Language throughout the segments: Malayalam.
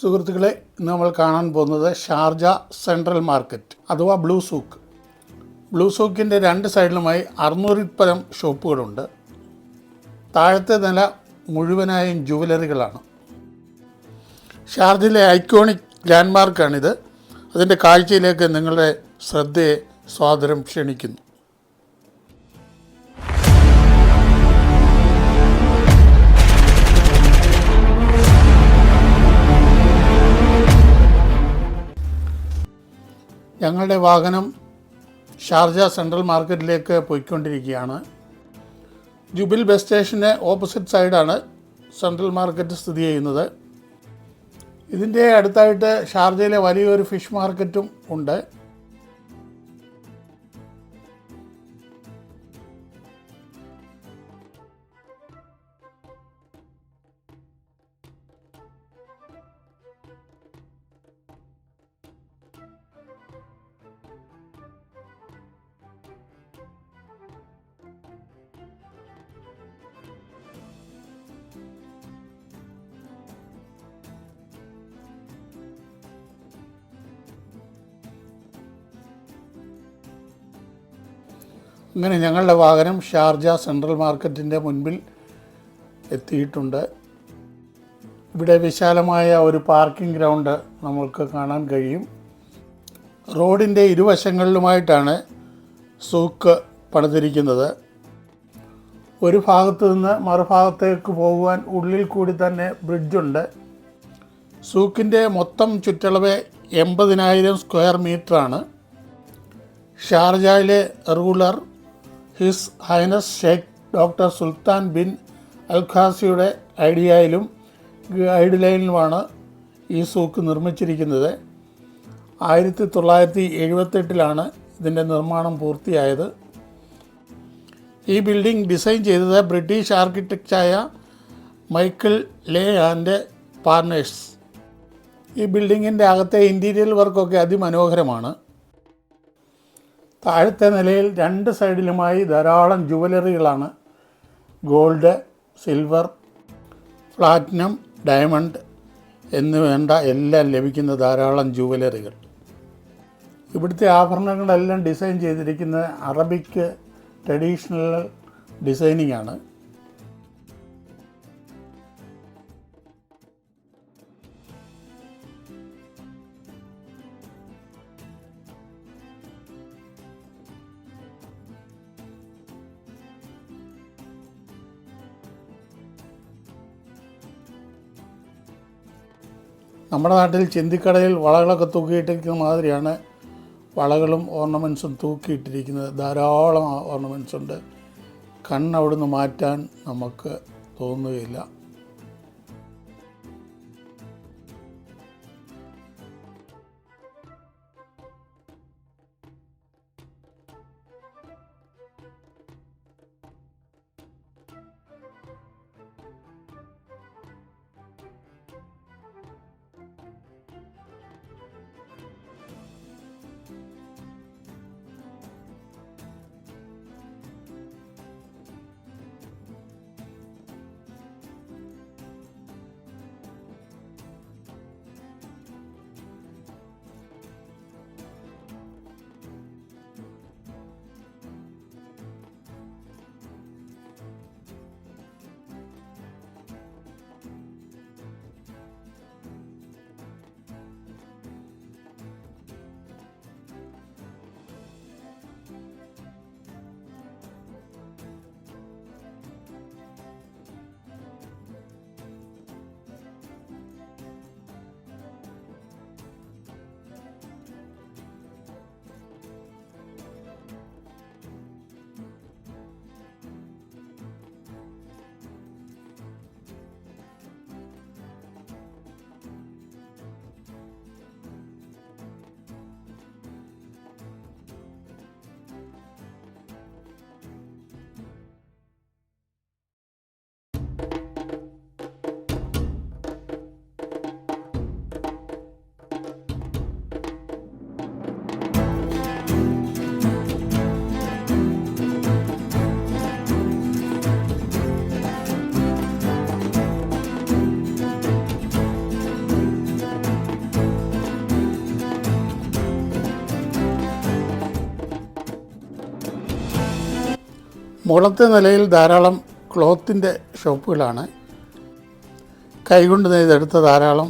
സുഹൃത്തുക്കളെ, ഇന്ന് നമ്മൾ കാണാൻ പോകുന്നത് ഷാർജ സെൻട്രൽ മാർക്കറ്റ് അഥവാ ബ്ലൂ സൂക്ക്. ബ്ലൂ സൂക്കിൻ്റെ രണ്ട് സൈഡിലുമായി 600-ൽ പരം ഷോപ്പുകളുണ്ട്. താഴത്തെ നില മുഴുവനായും ജുവലറികളാണ്. ഷാർജയിലെ ഐക്കോണിക് ലാൻഡ്മാർക്കാണിത്. അതിൻ്റെ കാഴ്ചയിലേക്ക് നിങ്ങളുടെ ശ്രദ്ധയെ സാദരം ക്ഷണിക്കുന്നു. ഞങ്ങളുടെ വാഹനം ഷാർജ സെൻട്രൽ മാർക്കറ്റിലേക്ക് പോയിക്കൊണ്ടിരിക്കുകയാണ്. ജുബിൽ ബസ് സ്റ്റേഷന് ഓപ്പോസിറ്റ് സൈഡാണ് സെൻട്രൽ മാർക്കറ്റ് സ്ഥിതി ചെയ്യുന്നത്. ഇതിൻ്റെ അടുത്തായിട്ട് ഷാർജയിലെ വലിയൊരു ഫിഷ് മാർക്കറ്റും ഉണ്ട്. അങ്ങനെ ഞങ്ങളുടെ വാഹനം ഷാർജ സെൻട്രൽ മാർക്കറ്റിൻ്റെ മുൻപിൽ എത്തിയിട്ടുണ്ട്. ഇവിടെ വിശാലമായ ഒരു പാർക്കിംഗ് ഗ്രൗണ്ട് നമ്മൾക്ക് കാണാൻ കഴിയും. റോഡിൻ്റെ ഇരുവശങ്ങളിലുമായിട്ടാണ് സൂക്ക് പണിതിരിക്കുന്നത്. ഒരു ഭാഗത്തു നിന്ന് മറുഭാഗത്തേക്ക് പോകുവാൻ ഉള്ളിൽ കൂടി തന്നെ ബ്രിഡ്ജുണ്ട്. സൂക്കിൻ്റെ മൊത്തം ചുറ്റളവ് 80,000 സ്ക്വയർ മീറ്ററാണ്. ഷാർജയിലെ ruler his highness Sheikh doctor Sultan bin Al ഖാസിയുടെ ഐഡിയയിലും ഗൈഡ് ലൈനിലുമാണ് ഈ സൂക്ക് നിർമ്മിച്ചിരിക്കുന്നത്. 1978 ഇതിൻ്റെ നിർമ്മാണം പൂർത്തിയായത്. ഈ ബിൽഡിംഗ് ഡിസൈൻ ചെയ്തത് ബ്രിട്ടീഷ് ആർക്കിടെക്റ്റായ മൈക്കിൾ ലേ ആൻഡ് പാർട്ണേഴ്സ്. ഈ ബിൽഡിങ്ങിൻ്റെ അകത്തെ ഇൻറ്റീരിയർ വർക്കൊക്കെ അതിമനോഹരമാണ്. താഴത്തെ നിലയിൽ രണ്ട് സൈഡിലുമായി ധാരാളം ജുവലറികളാണ്. ഗോൾഡ്, സിൽവർ, പ്ലാറ്റിനം, ഡയമണ്ട് എന്നുവേണ്ട എല്ലാം ലഭിക്കുന്ന ധാരാളം ജുവലറികൾ. ഇവിടുത്തെ ആഭരണങ്ങളെല്ലാം ഡിസൈൻ ചെയ്തിരിക്കുന്നത് അറബിക് ട്രഡീഷണൽ ഡിസൈനിങ് ആണ്. നമ്മുടെ നാട്ടിൽ ചിന്തിക്കടയിൽ വളകളൊക്കെ തൂക്കിയിട്ടിരിക്കുന്ന മാതിരിയാണ് വളകളും ഓർണമെൻറ്റ്സും തൂക്കിയിട്ടിരിക്കുന്നത്. ധാരാളം ഓർണമെൻറ്റ്സ് ഉണ്ട്. കണ്ണവിടുന്ന് മാറ്റാൻ നമുക്ക് തോന്നുകയില്ല. മുകളത്തെ നിലയിൽ ധാരാളം ക്ലോത്തിൻ്റെ ഷോപ്പുകളാണ്. കൈകൊണ്ട് നെയ്തെടുത്ത ധാരാളം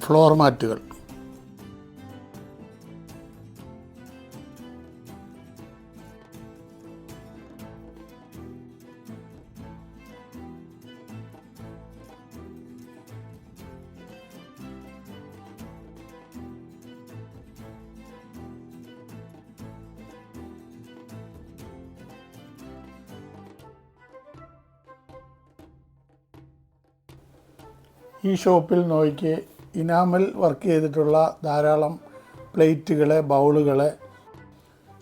ഫ്ലോർ മാറ്റുകൾ. ഈ ഷോപ്പിൽ നോക്കി ഇനാമൽ വർക്ക് ചെയ്തിട്ടുള്ള ധാരാളം പ്ലേറ്റുകൾ, ബൗളുകൾ,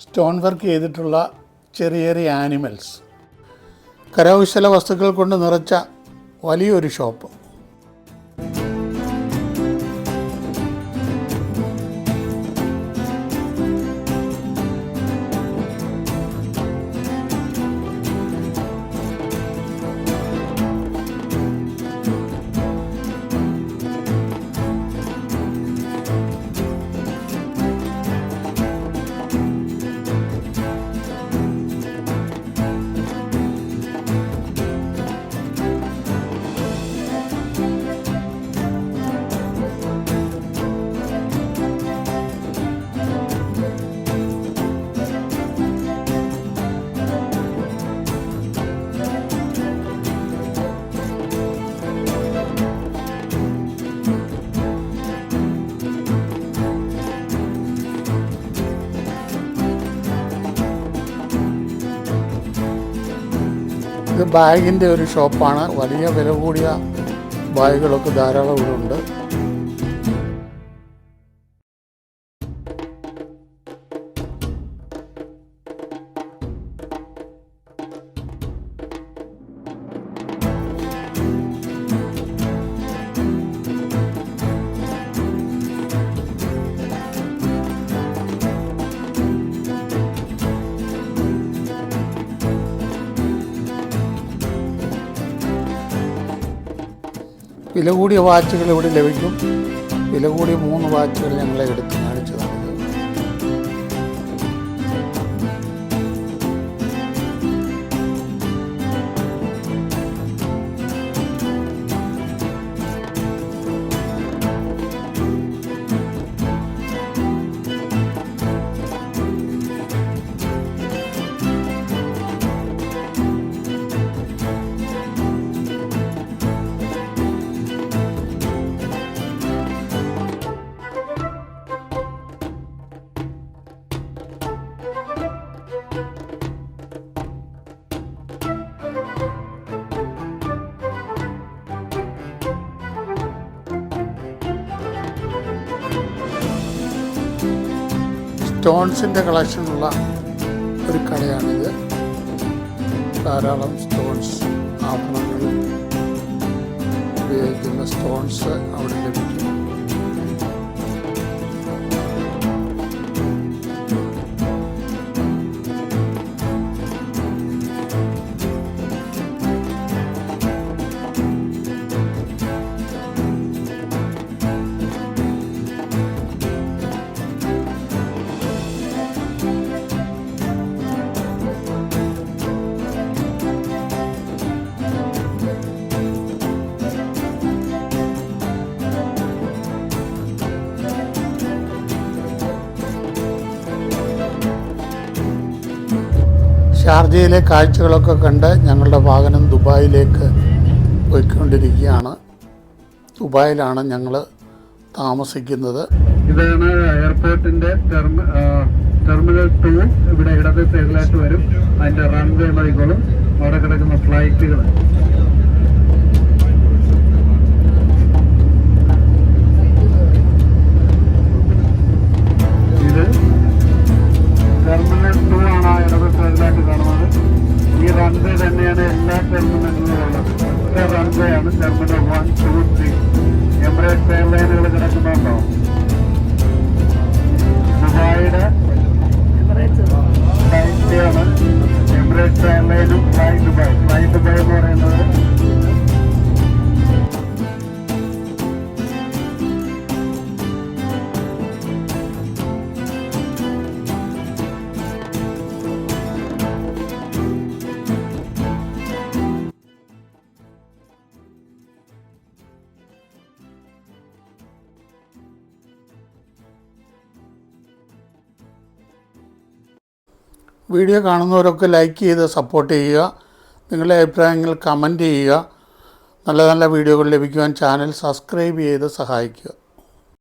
സ്റ്റോൺ വർക്ക് ചെയ്തിട്ടുള്ള ചെറിയ ചെറിയ ആനിമൽസ്, കരകൗശല വസ്തുക്കൾ കൊണ്ട് നിറച്ച വലിയൊരു ഷോപ്പ്. ഇത് ബാഗിൻ്റെ ഒരു ഷോപ്പാണ്. വലിയ വില കൂടിയ ബാഗുകളൊക്കെ ധാരാളം ഇവിടെ ഉണ്ട്. വില കൂടിയ വാച്ചുകൾ ഇവിടെ ലഭിക്കും. വില കൂടിയ 3 വാച്ചുകൾ ഞങ്ങളെ എടുത്ത് കാണിച്ചതാണിത്. സ്റ്റോൺസിൻ്റെ കളക്ഷനുള്ള ഒരു കടയാണിത്. ധാരാളം സ്റ്റോൺസ്, ആഭരണങ്ങൾ ഉപയോഗിക്കുന്ന സ്റ്റോൺസ് അവിടെ ലഭിക്കും. ഷാർജയിലെ കാഴ്ചകളൊക്കെ കണ്ട് ഞങ്ങളുടെ വാഹനം ദുബായിലേക്ക് പോയിക്കൊണ്ടിരിക്കുകയാണ്. ദുബായിലാണ് ഞങ്ങൾ താമസിക്കുന്നത്. ഇതാണ് എയർപോർട്ടിന്റെ ടെർമിനൽ 2. ഇവിടെ ഇടത് സൈഡിലായിട്ട് വരും. അതിന്റെ റൺവേ നോക്കിക്കോളും. അവിടെ കിടക്കുന്ന ഫ്ലൈറ്റുകൾ. ഇത് ടെർമിനൽ 2 ആണ്. ആ ഇടത് സൈഡിലായിട്ട് കാണുന്നത്. ഈ റൺവേ തന്നെയാണ് എല്ലാ ടെർമിനലിലും ഉള്ളത്. റൺവേ ആണ് ടെർമിനൽ 1, 2, 3. എമിറേറ്റ്സ് എയർലൈനുകൾ കിടക്കുന്നുണ്ടോ? ദുബായിയുടെ ഫ്ലൈറ്റാണ് എമിറേറ്റ്സ് എയർലൈനും ഫ്ലൈ ദുബായ്. ഫ്ലൈ ദുബായ് എന്ന് പറയുന്നത് വീഡിയോ കാണുന്നവരൊക്കെ ലൈക്ക് ചെയ്ത് സപ്പോർട്ട് ചെയ്യുക. നിങ്ങളുടെ അഭിപ്രായങ്ങൾ കമൻറ്റ് ചെയ്യുക. നല്ല നല്ല വീഡിയോകൾ ലഭിക്കുവാൻ ചാനൽ സബ്സ്ക്രൈബ് ചെയ്ത് സഹായിക്കുക.